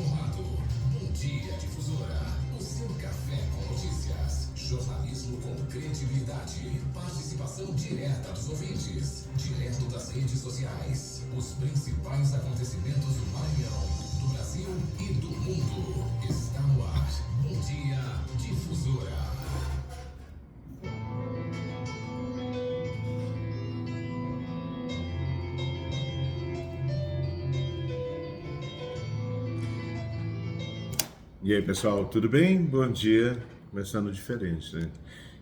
informado. Bom dia, Difusora. O seu café com notícias. Jornalismo com credibilidade. Participação direta dos ouvintes. Direto das redes sociais. Os principais acontecimentos do Maranhão, do Brasil e do mundo. Está no ar. Bom dia, Difusora. E aí, pessoal, tudo bem? Bom dia. Começando diferente, né?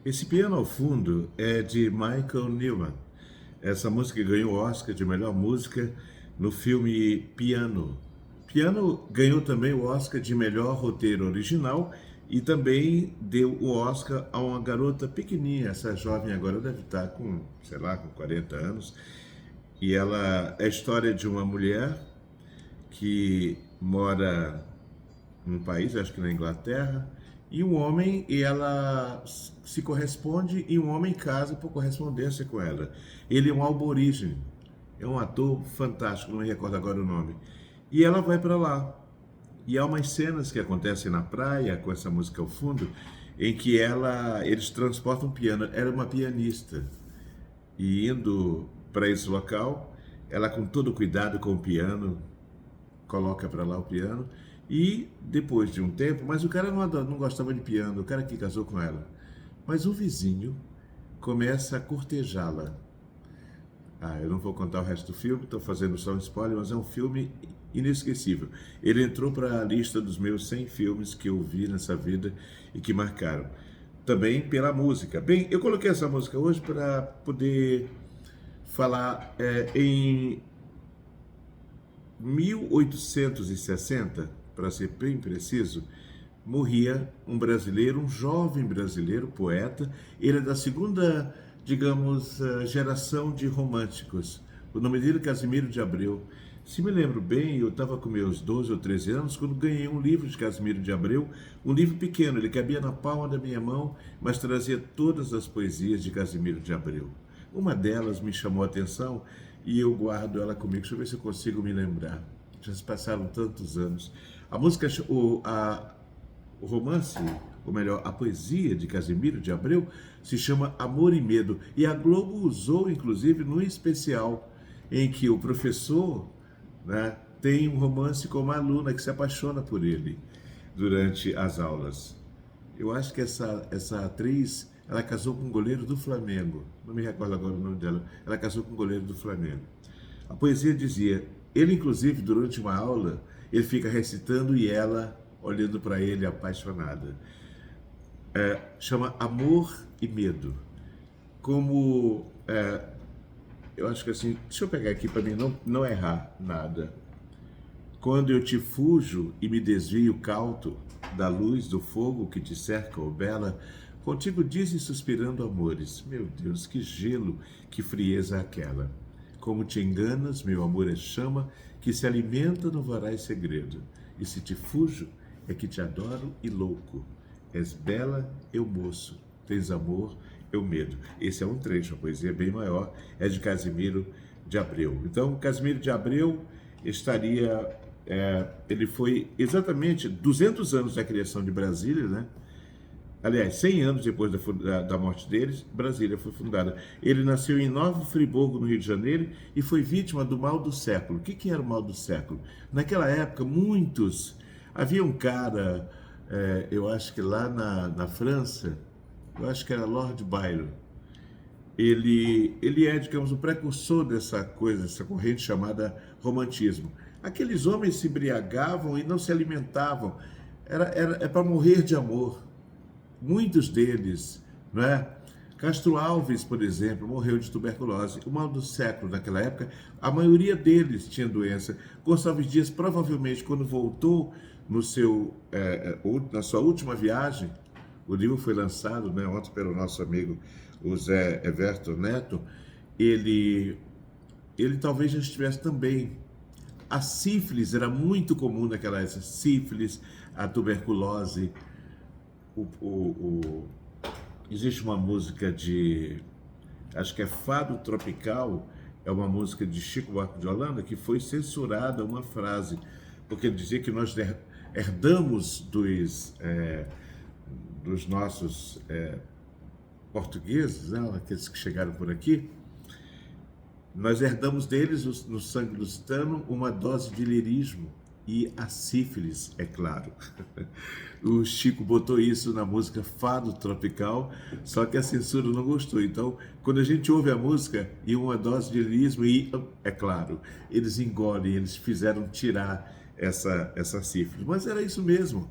Esse piano ao fundo é de Michael Nyman. Essa música ganhou o Oscar de melhor música no filme Piano. Piano ganhou também o Oscar de melhor roteiro original e também deu o Oscar a uma garota pequenininha. Essa jovem agora deve estar com, sei lá, com 40 anos. E ela é a história de uma mulher que mora num país, acho que na Inglaterra, e um homem, e ela se corresponde, e um homem casa por correspondência com ela. Ele é um aborígene, é um ator fantástico, não me recordo agora o nome. E ela vai para lá. E há umas cenas que acontecem na praia, com essa música ao fundo, em que eles transportam um piano. Ela é uma pianista. E indo para esse local, ela com todo cuidado com o piano, coloca para lá o piano. E depois de um tempo, mas o cara não gostava de piano, o cara que casou com ela. Mas o vizinho começa a cortejá-la. Eu não vou contar o resto do filme, estou fazendo só um spoiler, mas é um filme inesquecível. Ele entrou para a lista dos meus 100 filmes que eu vi nessa vida e que marcaram. Também pela música. Bem, eu coloquei essa música hoje para poder falar em 1860, para ser bem preciso, morria um brasileiro, um jovem brasileiro, poeta. Ele é da segunda, digamos, geração de românticos. O nome dele é Casimiro de Abreu. Se me lembro bem, eu estava com meus 12 ou 13 anos quando ganhei um livro de Casimiro de Abreu, um livro pequeno, ele cabia na palma da minha mão, mas trazia todas as poesias de Casimiro de Abreu. Uma delas me chamou a atenção e eu guardo ela comigo, deixa eu ver se eu consigo me lembrar. Já se passaram tantos anos. A música, o romance, ou melhor, a poesia de Casimiro de Abreu se chama Amor e Medo. E a Globo usou, inclusive, no especial, em que o professor, né, tem um romance com uma aluna que se apaixona por ele durante as aulas. Eu acho que essa atriz, ela casou com um goleiro do Flamengo. Não me recordo agora o nome dela. Ela casou com um goleiro do Flamengo. A poesia dizia, ele inclusive durante uma aula, ele fica recitando e ela olhando para ele apaixonada. Chama Amor e Medo. Como, eu acho que assim, deixa eu pegar aqui para mim não errar nada. Quando eu te fujo e me desvio cauto da luz do fogo que te cerca, ó bela, contigo dizem suspirando amores. Meu Deus, que gelo, que frieza aquela. Como te enganas, meu amor é chama, que se alimenta no voraz segredo. E se te fujo, é que te adoro e louco. És bela, eu moço. Tens amor, eu medo. Esse é um trecho, a poesia é bem maior, é de Casimiro de Abreu. Então, Casimiro de Abreu ele foi exatamente 200 anos da criação de Brasília, né? Aliás, 100 anos depois da morte deles, Brasília foi fundada. Ele nasceu em Nova Friburgo, no Rio de Janeiro, e foi vítima do mal do século. O que era o mal do século? Naquela época, havia um cara, eu acho que lá na França, eu acho que era Lord Byron. Ele é, digamos, o precursor dessa coisa, essa corrente chamada romantismo. Aqueles homens se embriagavam e não se alimentavam. É para morrer de amor. Muitos deles, não é? Castro Alves, por exemplo, morreu de tuberculose. O mal do século naquela época, a maioria deles tinha doença. Gonçalves Dias, provavelmente, quando voltou na sua última viagem, o livro foi lançado, né, ontem pelo nosso amigo o Zé Everton Neto, ele talvez já estivesse também. A sífilis era muito comum naquela época, sífilis, a tuberculose. Existe uma música acho que é Fado Tropical, é uma música de Chico Buarque de Holanda, que foi censurada uma frase, porque ele dizia que nós herdamos dos nossos portugueses, né, aqueles que chegaram por aqui, nós herdamos deles, no sangue lusitano, uma dose de lirismo e a sífilis, é claro. O Chico botou isso na música Fado Tropical, só que a censura não gostou. Então, quando a gente ouve a música e uma dose de lirismo, e, é claro, eles engolem, eles fizeram tirar essa sífilis. Mas era isso mesmo.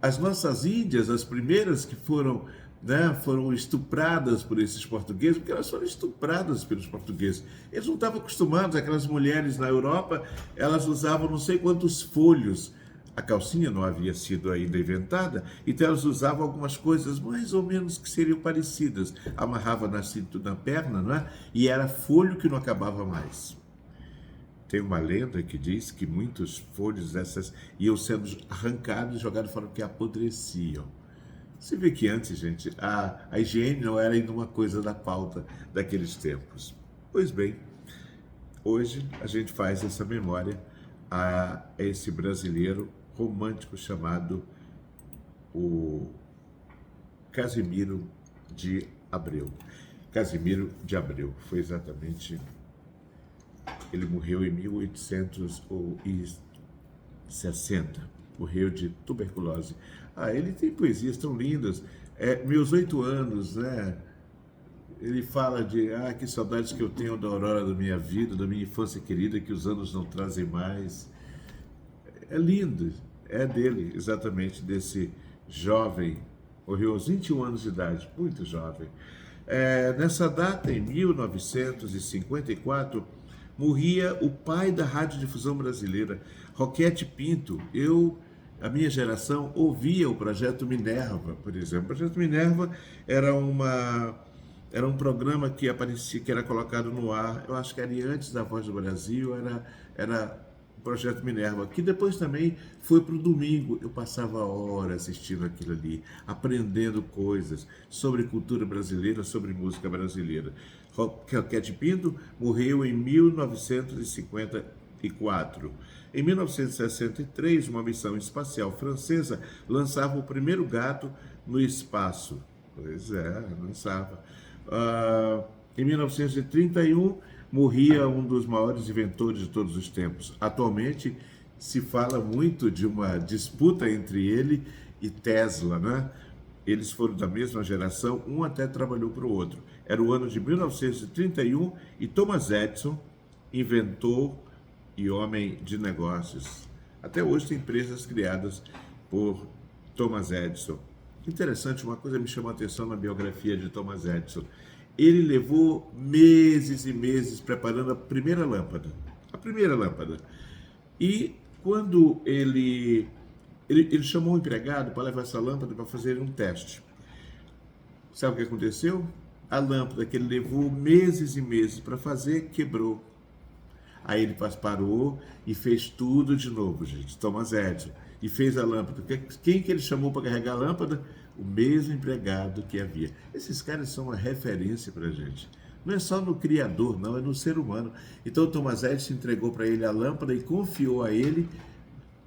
As nossas índias, as primeiras que foram, né, foram estupradas por esses portugueses, porque elas foram estupradas pelos portugueses. Eles não estavam acostumados, aquelas mulheres na Europa, elas usavam não sei quantos folhos. A calcinha não havia sido ainda inventada, então elas usavam algumas coisas mais ou menos que seriam parecidas. Amarrava na cintura, na perna, não é? E era folho que não acabava mais. Tem uma lenda que diz que muitos folhos dessas iam sendo arrancados e jogados fora porque apodreciam. Você vê que antes, gente, a higiene não era ainda uma coisa da pauta daqueles tempos. Pois bem, hoje a gente faz essa memória a esse brasileiro romântico chamado o Casimiro de Abreu. Casimiro de Abreu foi exatamente... Ele morreu em 1860, morreu de tuberculose. Ele tem poesias tão lindas. Meus 8 anos, né? Ele fala de, que saudades que eu tenho da aurora da minha vida, da minha infância querida, que os anos não trazem mais. É lindo, é dele, exatamente, desse jovem, morreu aos 21 anos de idade, muito jovem. Nessa data, em 1954, morria o pai da radiodifusão brasileira, Roquete Pinto. A minha geração ouvia o Projeto Minerva, por exemplo. O Projeto Minerva era um programa que aparecia, que era colocado no ar, eu acho que era antes da Voz do Brasil, era o Projeto Minerva, que depois também foi para o domingo. Eu passava horas assistindo aquilo ali, aprendendo coisas sobre cultura brasileira, sobre música brasileira. Roquete Pinto morreu em 1954. Em 1963, uma missão espacial francesa lançava o primeiro gato no espaço. Pois é, lançava. Em 1931, morria um dos maiores inventores de todos os tempos. Atualmente, se fala muito de uma disputa entre ele e Tesla, né? Eles foram da mesma geração, um até trabalhou para o outro. Era o ano de 1931 e Thomas Edison, inventor e homem de negócios. Até hoje tem empresas criadas por Thomas Edison. Interessante, uma coisa me chamou a atenção na biografia de Thomas Edison. Ele levou meses e meses preparando a primeira lâmpada. E quando ele chamou um empregado para levar essa lâmpada para fazer um teste. Sabe o que aconteceu? A lâmpada que ele levou meses e meses para fazer, quebrou. Aí ele parou e fez tudo de novo, gente, Thomas Edison. E fez a lâmpada. Quem que ele chamou para carregar a lâmpada? O mesmo empregado que havia. Esses caras são uma referência para a gente. Não é só no criador, não, é no ser humano. Então Thomas Edison entregou para ele a lâmpada e confiou a ele,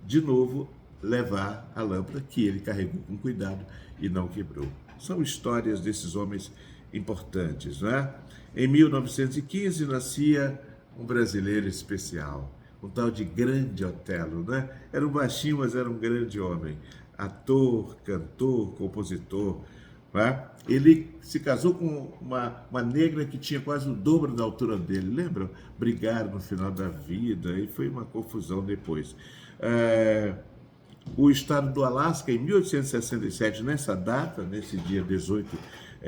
de novo, levar a lâmpada que ele carregou com cuidado e não quebrou. São histórias desses homens importantes, não é? Em 1915 nascia um brasileiro especial, um tal de Grande Otelo, né? Era um baixinho, mas era um grande homem, ator, cantor, compositor, né? Ele se casou com uma negra que tinha quase o dobro da altura dele, lembram? Brigaram no final da vida e foi uma confusão depois. O estado do Alasca, em 1867, nessa data, nesse dia 18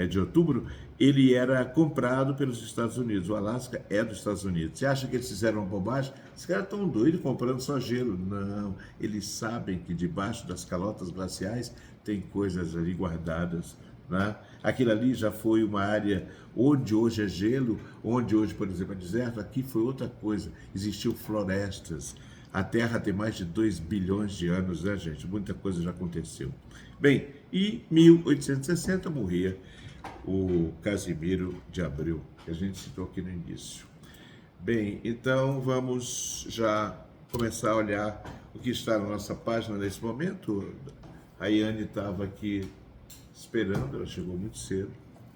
de outubro, ele era comprado pelos Estados Unidos. O Alasca é dos Estados Unidos. Você acha que eles fizeram uma bobagem? Os caras estão doidos comprando só gelo. Não, eles sabem que debaixo das calotas glaciais tem coisas ali guardadas, né? Aquilo ali já foi uma área onde hoje é gelo, onde hoje, por exemplo, é deserto. Aqui foi outra coisa, existiam florestas. A Terra tem mais de 2 bilhões de anos, né, gente? Muita coisa já aconteceu. Bem, em 1860 morria o Casimiro de Abreu, que a gente citou aqui no início. Bem, então vamos já começar a olhar o que está na nossa página nesse momento. A Yane estava aqui esperando, ela chegou muito cedo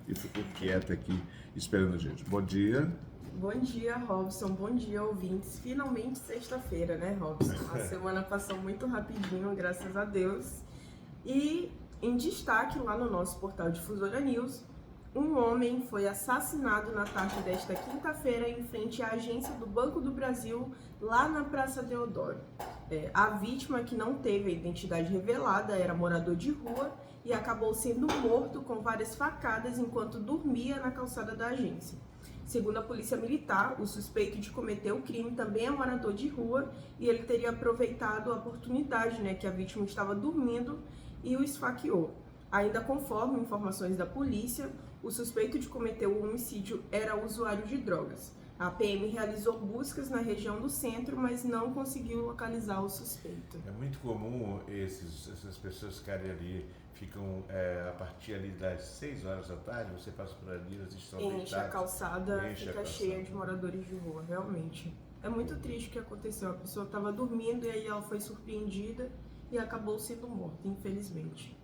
e ficou quieta aqui esperando a gente. Bom dia. Bom dia, Robson. Bom dia, ouvintes. Finalmente sexta-feira, né, Robson? A semana passou muito rapidinho, graças a Deus. E em destaque lá no nosso portal Difusora News, um homem foi assassinado na tarde desta quinta-feira em frente à agência do Banco do Brasil, lá na Praça Deodoro. A vítima, que não teve a identidade revelada, era morador de rua e acabou sendo morto com várias facadas enquanto dormia na calçada da agência. Segundo a Polícia Militar, o suspeito de cometer o crime também é morador de rua e ele teria aproveitado a oportunidade, que a vítima estava dormindo, e o esfaqueou. Ainda conforme informações da polícia, o suspeito de cometer o homicídio era usuário de drogas. A PM realizou buscas na região do centro, mas não conseguiu localizar o suspeito. É muito comum essas pessoas ficarem ali, ficam a partir ali das 6 horas da tarde, você passa por ali, elas estão deitadas. Enche a calçada, fica cheia de moradores de rua, realmente. É muito triste o que aconteceu, a pessoa estava dormindo e aí ela foi surpreendida e acabou sendo morta, infelizmente.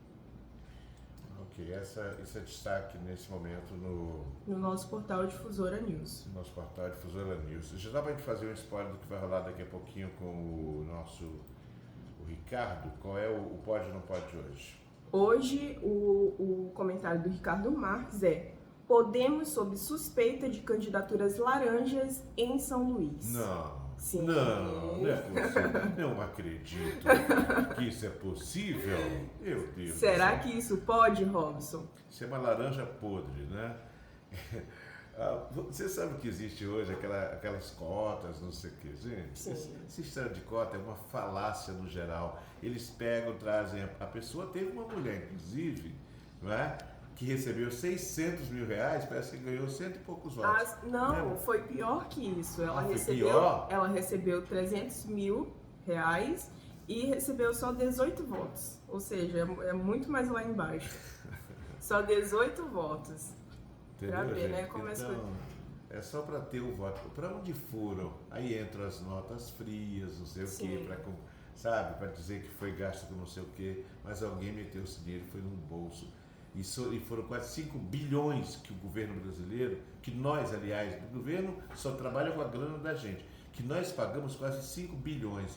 Ok, esse é destaque nesse momento no nosso portal Difusora News. No nosso portal Difusora News. Já dá pra gente fazer um spoiler do que vai rolar daqui a pouquinho com o Ricardo. Qual é o pode ou não pode hoje? Hoje, o comentário do Ricardo Marques é: Podemos sob suspeita de candidaturas laranjas em São Luís. Não. Sim. Não é possível. Não acredito que isso é possível. Meu Deus. Será que isso pode, Robson? Isso é uma laranja podre, né? Você sabe que existe hoje aquelas cotas, não sei o que, gente? Essa história de cota é uma falácia no geral. Eles pegam, trazem. A pessoa teve uma mulher, inclusive, não é? Que recebeu 600 mil reais, parece que ganhou cento e poucos votos. Não, foi pior que isso. Ela recebeu 300 mil reais e recebeu só 18 votos. Ou seja, é muito mais lá embaixo. Só 18 votos. Entendeu, pra ver, gente? né? Como então, é só para ter o voto. Para onde foram? Aí entram as notas frias, não sei o quê, sabe? Para dizer que foi gasto com não sei o quê, mas alguém meteu esse dinheiro, foi no bolso. E foram quase 5 bilhões que o governo brasileiro, que nós, aliás, o governo só trabalha com a grana da gente, que nós pagamos quase 5 bilhões.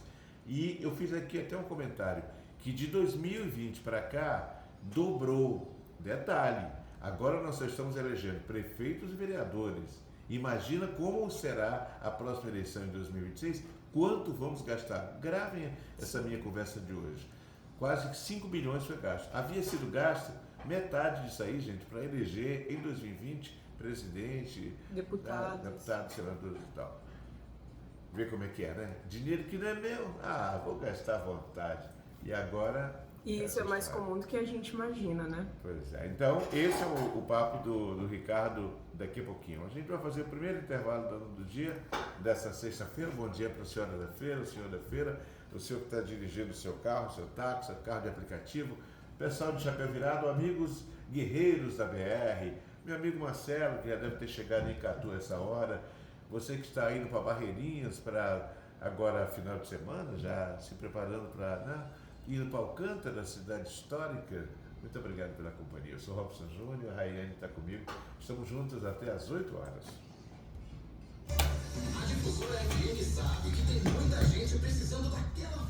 E eu fiz aqui até um comentário, que de 2020 para cá, dobrou. Detalhe, agora nós só estamos elegendo prefeitos e vereadores. Imagina como será a próxima eleição em 2026, quanto vamos gastar. Gravem essa minha conversa de hoje. Quase 5 bilhões foi gasto. Havia sido gasto metade disso aí, gente, para eleger em 2020 presidente, deputados, senadores e tal. Vê como é que é, né? Dinheiro que não é meu, vou gastar à vontade. E agora... E isso é mais comum do que a gente imagina, né? Pois é. Então, esse é o papo do Ricardo daqui a pouquinho. A gente vai fazer o primeiro intervalo do dia dessa sexta-feira. Bom dia para a senhora da feira, o senhor da feira, o senhor que está dirigindo o seu carro, seu táxi, seu carro de aplicativo, pessoal de chapéu virado, amigos guerreiros da BR, meu amigo Marcelo, que já deve ter chegado em Catu essa hora, você que está indo para Barreirinhas, para agora final de semana, já se preparando para ir para Alcântara, cidade histórica. Muito obrigado pela companhia. Eu sou Robson Júnior, a Raiane está comigo, estamos juntos até às 8 horas. A Difusora FM sabe que tem muita gente precisando daquela